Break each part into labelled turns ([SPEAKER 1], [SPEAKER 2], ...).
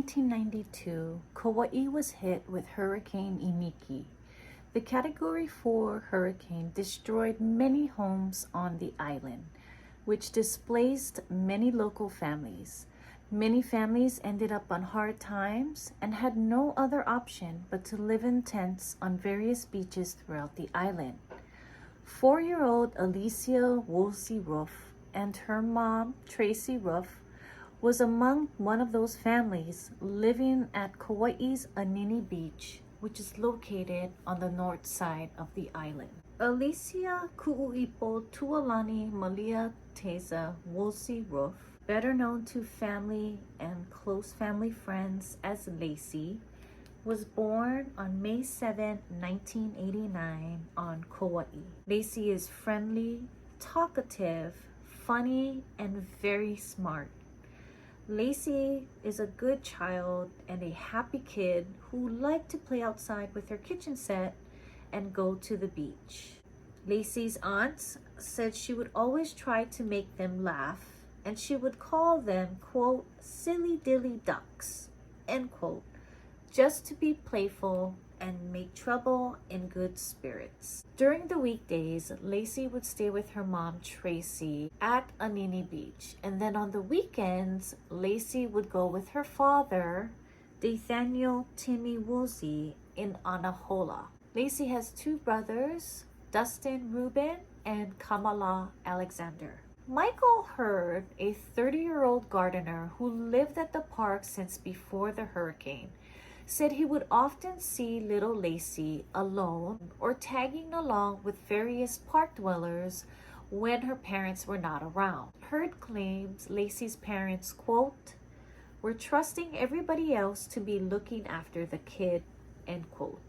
[SPEAKER 1] 1992, Kauai was hit with Hurricane Anini. The Category 4 hurricane destroyed many homes on the island, which displaced many local families. Many families ended up on hard times and had no other option but to live in tents on various beaches throughout the island. 4-year-old Aleisia Woolsey Ruf and her mom, Tracy Ruf, was among one of those families living at Kauai's Anini Beach, which is located on the north side of the island. Aleisia Ku'uipo Tualani Malia Teza Woolsey Ruf, better known to family and close family friends as Lacey, was born on May 7, 1989 on Kauai. Lacey is friendly, talkative, funny, and very smart. Lacey is a good child and a happy kid who liked to play outside with her kitchen set and go to the beach. Lacey's aunts said she would always try to make them laugh, and she would call them, quote, silly dilly ducks, end quote, just to be playful and make trouble in good spirits. During the weekdays, Lacey would stay with her mom, Tracy, at Anini Beach. And then on the weekends, Lacey would go with her father, Nathaniel Timmy Woolsey, in Anahola. Lacey has 2 brothers, Dustin Reuben and Kamala Alexander. Michael Hurd, a 30-year-old gardener who lived at the park since before the hurricane, said he would often see little Lacey alone or tagging along with various park dwellers when her parents were not around. Hurd claims Lacey's parents, quote, were trusting everybody else to be looking after the kid, end quote.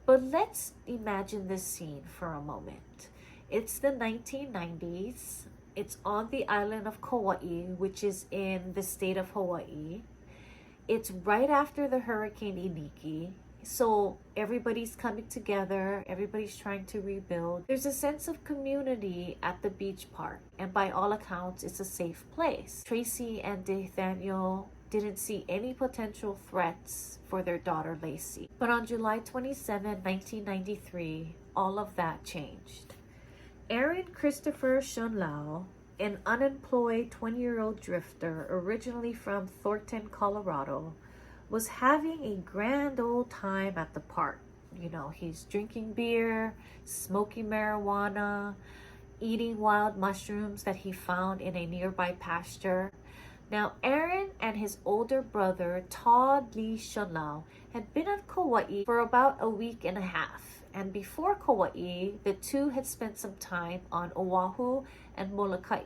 [SPEAKER 1] But let's imagine this scene for a moment. It's the 1990s. It's on the island of Kauai, which is in the state of Hawaii. It's right after the Hurricane Anini, so everybody's coming together, everybody's trying to rebuild. There's a sense of community at the beach park, and by all accounts, it's a safe place. Tracy and Nathaniel didn't see any potential threats for their daughter Lacey. But on July 27, 1993, all of that changed. Aaron Christopher Schonlau, an unemployed 20-year-old drifter originally from Thornton, Colorado, was having a grand old time at the park. You know, he's drinking beer, smoking marijuana, eating wild mushrooms that he found in a nearby pasture. Now, Aaron and his older brother, Todd Lee Schonlau, had been on Kauai for about a week and a half. And before Kauai, the two had spent some time on Oahu and Molokai.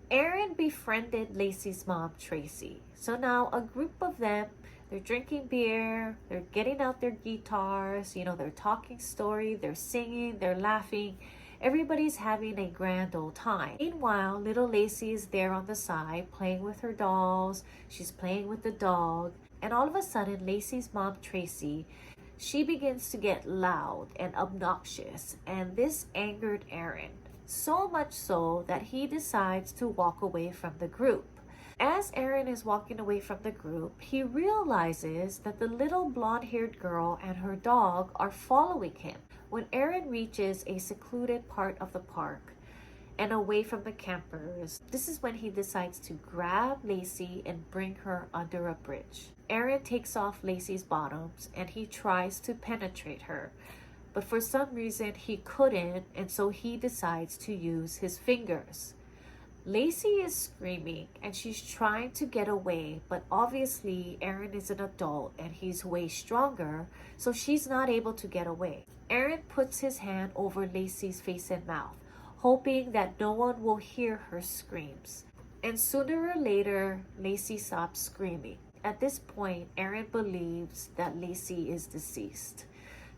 [SPEAKER 1] Aaron befriended Lacey's mom, Tracy. So now a group of them, they're drinking beer, they're getting out their guitars, you know, they're talking story, they're singing, they're laughing. Everybody's having a grand old time. Meanwhile, little Lacey is there on the side playing with her dolls. She's playing with the dog. And all of a sudden, Lacey's mom, Tracy, she begins to get loud and obnoxious. And this angered Aaron. So much so that he decides to walk away from the group. As Aaron is walking away from the group, he realizes that the little blonde-haired girl and her dog are following him. When Aaron reaches a secluded part of the park and away from the campers, this is when he decides to grab Lacey and bring her under a bridge. Aaron takes off Lacey's bottoms and he tries to penetrate her. But for some reason he couldn't, and so he decides to use his fingers. Lacey is screaming and she's trying to get away, but obviously Aaron is an adult and he's way stronger, so she's not able to get away. Aaron puts his hand over Lacey's face and mouth, hoping that no one will hear her screams. And sooner or later, Lacey stops screaming. At this point, Aaron believes that Lacey is deceased.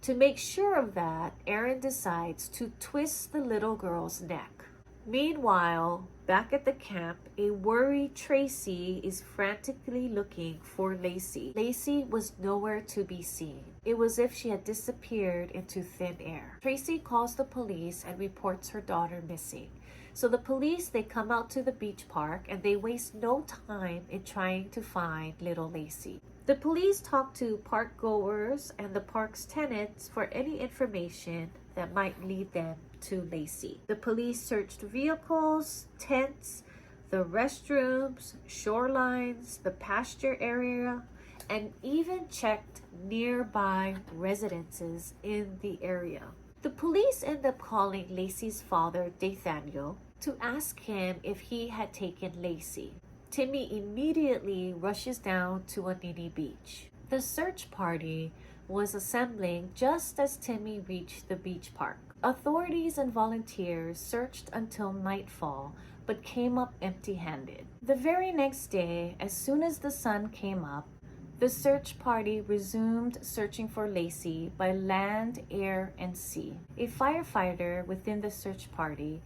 [SPEAKER 1] To make sure of that, Aaron decides to twist the little girl's neck. Meanwhile, back at the camp, a worried Tracy is frantically looking for Lacey. Lacey was nowhere to be seen. It was as if she had disappeared into thin air. Tracy calls the police and reports her daughter missing. So the police, they come out to the beach park and they waste no time in trying to find little Lacey. The police talked to park goers and the park's tenants for any information that might lead them to Lacey. The police searched vehicles, tents, the restrooms, shorelines, the pasture area, and even checked nearby residences in the area. The police ended up calling Lacey's father, Nathaniel, to ask him if he had taken Lacey. Timmy immediately rushes down to Anini Beach. The search party was assembling just as Timmy reached the beach park. Authorities and volunteers searched until nightfall, but came up empty-handed. The very next day, as soon as the sun came up, the search party resumed searching for Lacey by land, air, and sea. A firefighter within the search party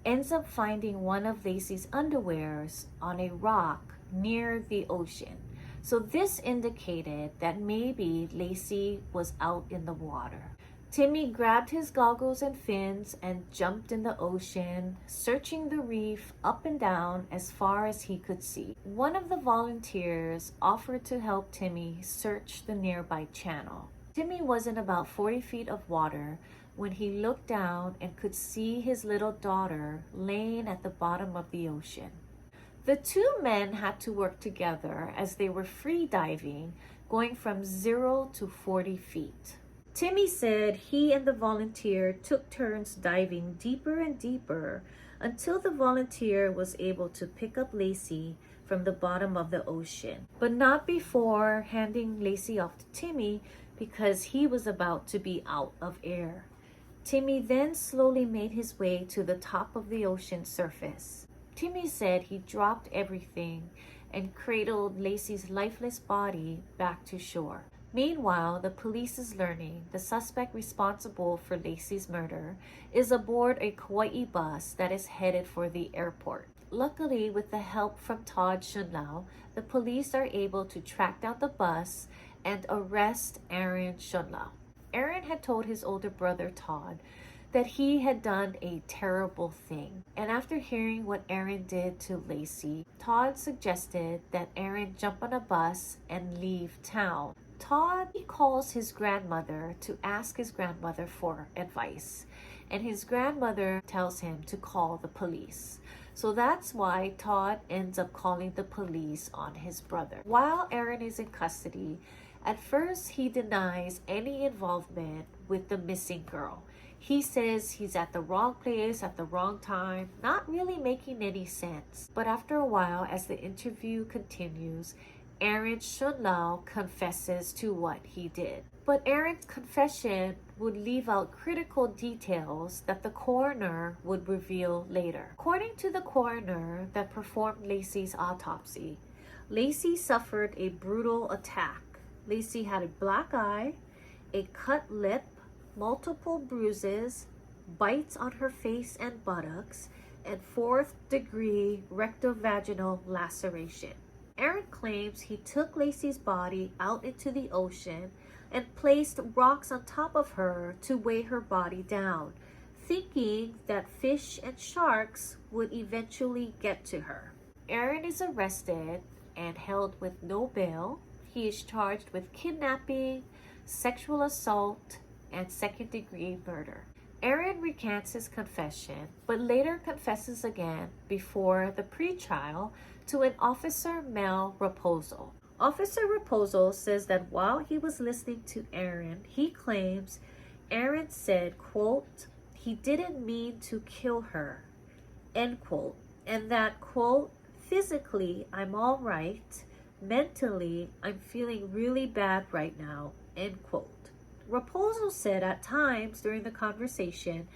[SPEAKER 1] ends up finding one of Lacey's underwears on a rock near the ocean. So this indicated that maybe Lacey was out in the water. Timmy grabbed his goggles and fins and jumped in the ocean, searching the reef up and down as far as he could see. One of the volunteers offered to help Timmy search the nearby channel. Timmy was in about 40 feet of water when he looked down and could see his little daughter laying at the bottom of the ocean. The two men had to work together as they were free diving, going from 0 to 40 feet. Timmy said he and the volunteer took turns diving deeper and deeper until the volunteer was able to pick up Lacey from the bottom of the ocean, but not before handing Lacey off to Timmy because he was about to be out of air. Timmy then slowly made his way to the top of the ocean surface. Timmy said he dropped everything and cradled Lacey's lifeless body back to shore. Meanwhile, the police is learning the suspect responsible for Lacey's murder is aboard a Kauai bus that is headed for the airport. Luckily, with the help from Todd Schonlau, the police are able to track down the bus and arrest Aaron Schonlau. Aaron had told his older brother Todd that he had done a terrible thing. And after hearing what Aaron did to Lacey, Todd suggested that Aaron jump on a bus and leave town. Todd calls his grandmother to ask his grandmother for advice, and his grandmother tells him to call the police. So that's why Todd ends up calling the police on his brother. While Aaron is in custody, at first he denies any involvement with the missing girl. He says he's at the wrong place at the wrong time, not really making any sense. But after a while, as the interview continues, Aaron Schonlau confesses to what he did. But Aaron's confession would leave out critical details that the coroner would reveal later. According to the coroner that performed Lacey's autopsy, Lacey suffered a brutal attack. Lacey had a black eye, a cut lip, multiple bruises, bites on her face and buttocks, and 4th degree rectovaginal laceration. Aaron claims he took Lacey's body out into the ocean and placed rocks on top of her to weigh her body down, thinking that fish and sharks would eventually get to her. Aaron is arrested and held with no bail. He is charged with kidnapping, sexual assault, and 2nd-degree murder. Aaron recants his confession, but later confesses again before the pretrial to an Officer Mel Raposo. Officer Raposo says that while he was listening to Aaron, he claims Aaron said, quote, "He didn't mean to kill her," end quote, and that, quote, "Physically, I'm all right. Mentally, I'm feeling really bad right now," end quote. Raposo said at times during the conversation,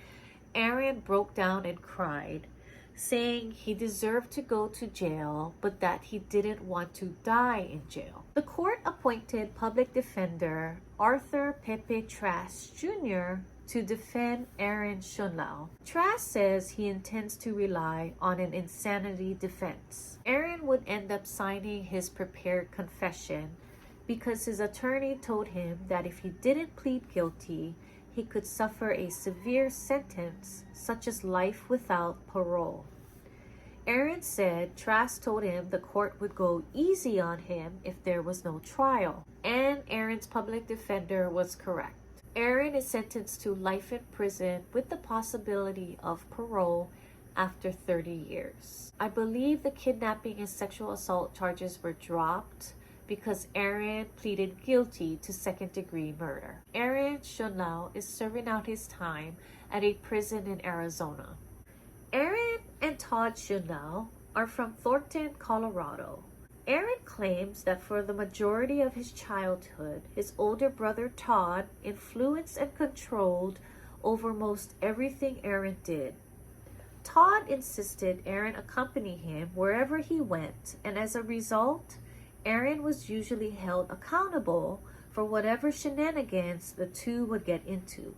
[SPEAKER 1] Aaron broke down and cried, saying he deserved to go to jail, but that he didn't want to die in jail. The court appointed public defender Arthur Pepe Trask Jr. to defend Aaron Schonlau. Trask says he intends to rely on an insanity defense. Aaron would end up signing his prepared confession because his attorney told him that if he didn't plead guilty, he could suffer a severe sentence such as life without parole. Aaron said Trask told him the court would go easy on him if there was no trial, and Aaron's public defender was correct. Aaron is sentenced to life in prison with the possibility of parole after 30 years. I believe the kidnapping and sexual assault charges were dropped because Aaron pleaded guilty to second-degree murder. Aaron schonlau is serving out his time at a prison in Arizona. Aaron and Todd schonlau are from Thornton, Colorado. Aaron claims that for the majority of his childhood, his older brother Todd influenced and controlled over most everything Aaron did. Todd insisted Aaron accompany him wherever he went, and as a result, Aaron was usually held accountable for whatever shenanigans the two would get into.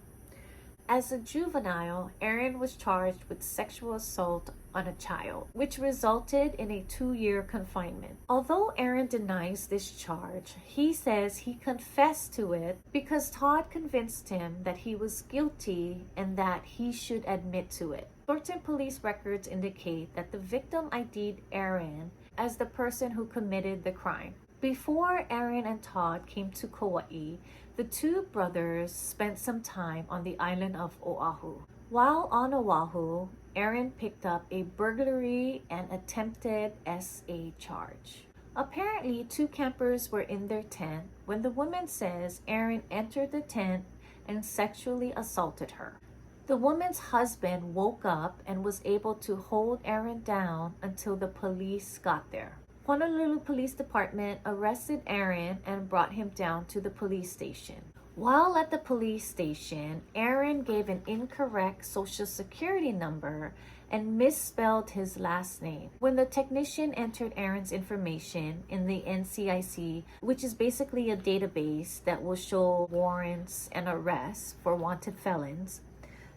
[SPEAKER 1] As a juvenile, Aaron was charged with sexual assault on a child, which resulted in a 2-year confinement. Although Aaron denies this charge, he says he confessed to it because Todd convinced him that he was guilty and that he should admit to it. Thornton police records indicate that the victim ID'd Aaron as the person who committed the crime. Before Aaron and Todd came to Kauai, the two brothers spent some time on the island of Oahu. While on Oahu, Aaron picked up a burglary and attempted SA charge. Apparently, 2 campers were in their tent when the woman says Aaron entered the tent and sexually assaulted her. The woman's husband woke up and was able to hold Aaron down until the police got there. Honolulu Police Department arrested Aaron and brought him down to the police station. While at the police station, Aaron gave an incorrect social security number and misspelled his last name. When the technician entered Aaron's information in the NCIC, which is basically a database that will show warrants and arrests for wanted felons,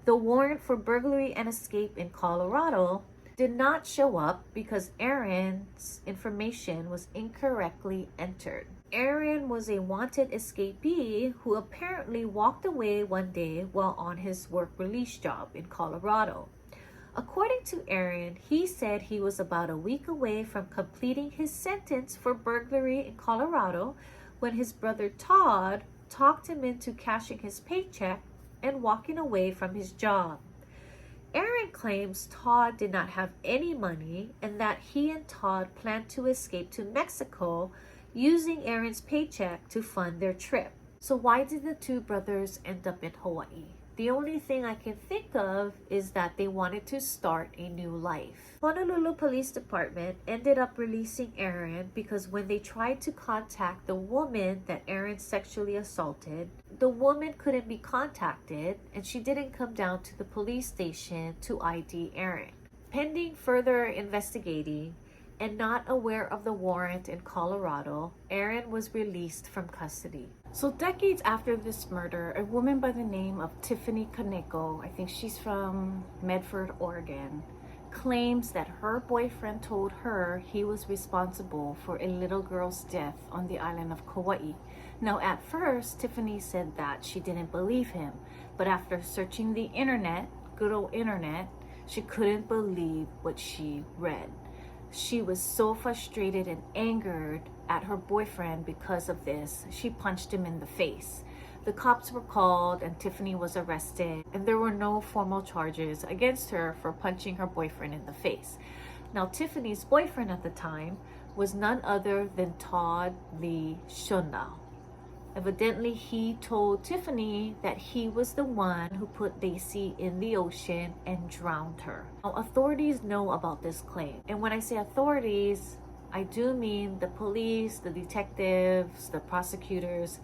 [SPEAKER 1] the warrant for burglary and escape in Colorado did not show up because Aaron's information was incorrectly entered. Aaron was a wanted escapee who apparently walked away one day while on his work release job in Colorado. According to Aaron, he said he was about a week away from completing his sentence for burglary in Colorado when his brother Todd talked him into cashing his paycheck and walking away from his job. Aaron claims Todd did not have any money and that he and Todd planned to escape to Mexico using Aaron's paycheck to fund their trip. So why did the two brothers end up in Hawaii? The only thing I can think of is that they wanted to start a new life. Honolulu Police Department ended up releasing Aaron because when they tried to contact the woman that Aaron sexually assaulted, the woman couldn't be contacted and she didn't come down to the police station to ID Aaron. Pending further investigating and not aware of the warrant in Colorado, Aaron was released from custody. So decades after this murder, a woman by the name of Tiffany Kaneko, I think she's from Medford, Oregon, claims that her boyfriend told her he was responsible for a little girl's death on the island of Kauai. Now at first, Tiffany said that she didn't believe him, but after searching the internet, good old internet, she couldn't believe what she read. She was so frustrated and angered at her boyfriend because of this, she punched him in the face. The cops were called and Tiffany was arrested, and there were no formal charges against her for punching her boyfriend in the face. Now, Tiffany's boyfriend at the time was none other than Todd Lee schonlau. Evidently, he told Tiffany that he was the one who put Lacey in the ocean and drowned her. Now, authorities know about this claim. And when I say authorities, I do mean the police, the detectives, the prosecutors.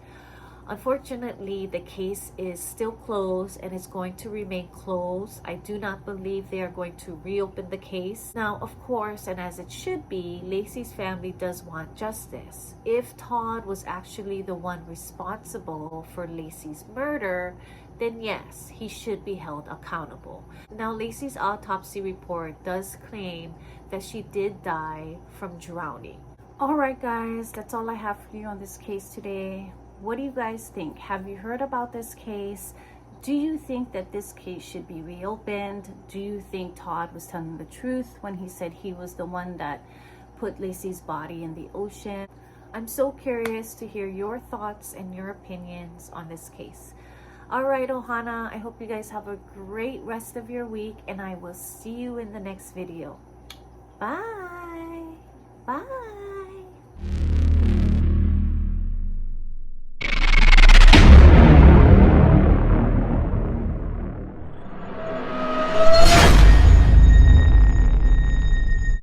[SPEAKER 1] Unfortunately, the case is still closed and is going to remain closed. I do not believe they are going to reopen the case. Now, of course, and as it should be, Lacey's family does want justice. If Todd was actually the one responsible for Lacey's murder, then yes, he should be held accountable. Now, Lacey's autopsy report does claim that she did die from drowning. Alright guys, that's all I have for you on this case today. What do you guys think? Have you heard about this case? Do you think that this case should be reopened? Do you think Todd was telling the truth when he said he was the one that put Lacey's body in the ocean? I'm so curious to hear your thoughts and your opinions on this case. All right, Ohana, I hope you guys have a great rest of your week, and I will see you in the next video. Bye. Bye.